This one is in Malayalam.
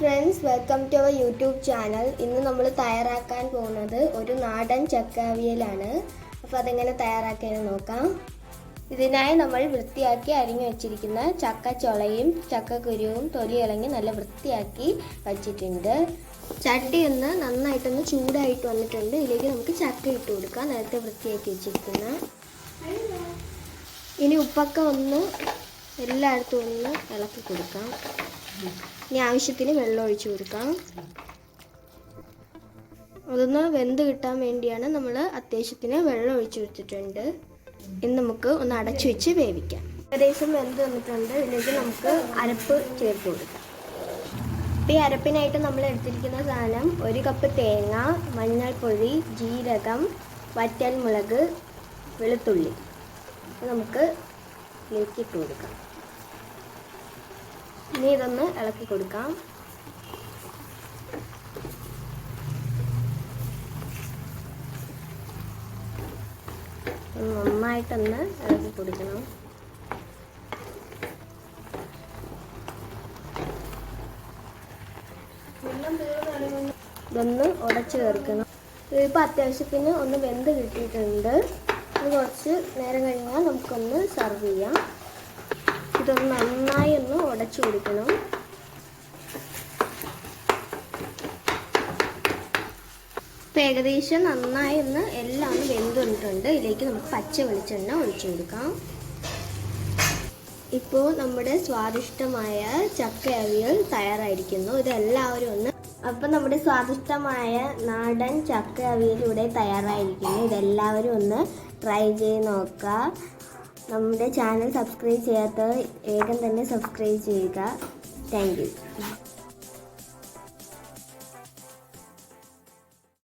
Friends, welcome to our YouTube channel. ഇന്ന് നമ്മൾ തയ്യാറാക്കാൻ പോകുന്നത് ഒരു നാടൻ ചക്ക അവിയലാണ്. അപ്പോൾ അതെങ്ങനെ തയ്യാറാക്കിയെന്ന് നോക്കാം. ഇതിനായി നമ്മൾ വൃത്തിയാക്കി അരിഞ്ഞു വെച്ചിരിക്കുന്ന ചക്കച്ചുളയും ചക്കക്കുരുവും തൊലി ഇളങ്ങി നല്ല വൃത്തിയാക്കി വച്ചിട്ടുണ്ട്. ചട്ടി ഒന്ന് നന്നായിട്ടൊന്ന് ചൂടായിട്ട് വന്നിട്ടുണ്ട്. ഇതിലേക്ക് നമുക്ക് ചക്ക ഇട്ട് കൊടുക്കാം, നേരത്തെ വൃത്തിയാക്കി വെച്ചിരിക്കുന്ന. ഇനി ഉപ്പൊക്കെ ഒന്ന് എല്ലായിടത്തും ഒന്ന് ഇളക്കി കൊടുക്കാം. ഇനി ആവശ്യത്തിന് വെള്ളം ഒഴിച്ചു കൊടുക്കാം. അതൊന്ന് വെന്ത് കിട്ടാൻ വേണ്ടിയാണ് നമ്മൾ അത്യാവശ്യത്തിന് വെള്ളം ഒഴിച്ചു കൊടുത്തിട്ടുണ്ട്. ഇനി നമുക്ക് ഒന്ന് അടച്ചു വെച്ച് വേവിക്കാം. ഏകദേശം വെന്ത് വന്നിട്ടുണ്ട്. ഇതിലേക്ക് നമുക്ക് അരപ്പ് ചേർത്ത് കൊടുക്കാം. ഈ അരപ്പിനായിട്ട് നമ്മൾ എടുത്തിരിക്കുന്ന സാധനം 1 കപ്പ് തേങ്ങ, മഞ്ഞൾപ്പൊടി, ജീരകം, വറ്റൽമുളക്, വെളുത്തുള്ളി. നമുക്ക് ഇതിലേക്ക് ഇട്ട് കൊടുക്കാം. ഇനി ഇതൊന്ന് ഇളക്കി കൊടുക്കാം. നന്നായിട്ടൊന്ന് ഇളക്കി കൊടുക്കണം. ഇതൊന്ന് ഉടച്ച് ചേർക്കണം. ഇതിപ്പോൾ അത്യാവശ്യത്തിന് ഒന്ന് വെന്ത് കിട്ടിയിട്ടുണ്ട്. ഇത് കുറച്ച് നേരം കഴിഞ്ഞാൽ നമുക്കൊന്ന് സെർവ് ചെയ്യാം. ഇതൊന്ന് നന്നായി ഒന്ന് ഉടച്ചു കൊടുക്കണം. ഇപ്പം ഏകദേശം നന്നായി ഒന്ന് എല്ലാം ഒന്ന് വെന്ത് വന്നിട്ടുണ്ട്. ഇതിലേക്ക് നമുക്ക് പച്ച വെളിച്ചെണ്ണ ഒഴിച്ചു കൊടുക്കാം. ഇപ്പോൾ നമ്മുടെ സ്വാദിഷ്ടമായ ചക്ക അവിയൽ തയ്യാറായിരിക്കുന്നു. ഇതെല്ലാവരും ഒന്ന് അപ്പം നമ്മുടെ സ്വാദിഷ്ടമായ നാടൻ ചക്ക അവിയൽ ഇവിടെ തയ്യാറായിരിക്കുന്നു. ഇതെല്ലാവരും ഒന്ന് ട്രൈ ചെയ്ത് നോക്കുക. നമ്മുടെ ചാനൽ സബ്സ്ക്രൈബ് ചെയ്യാത്തവർ വേഗം തന്നെ സബ്സ്ക്രൈബ് ചെയ്യുക. Thank you.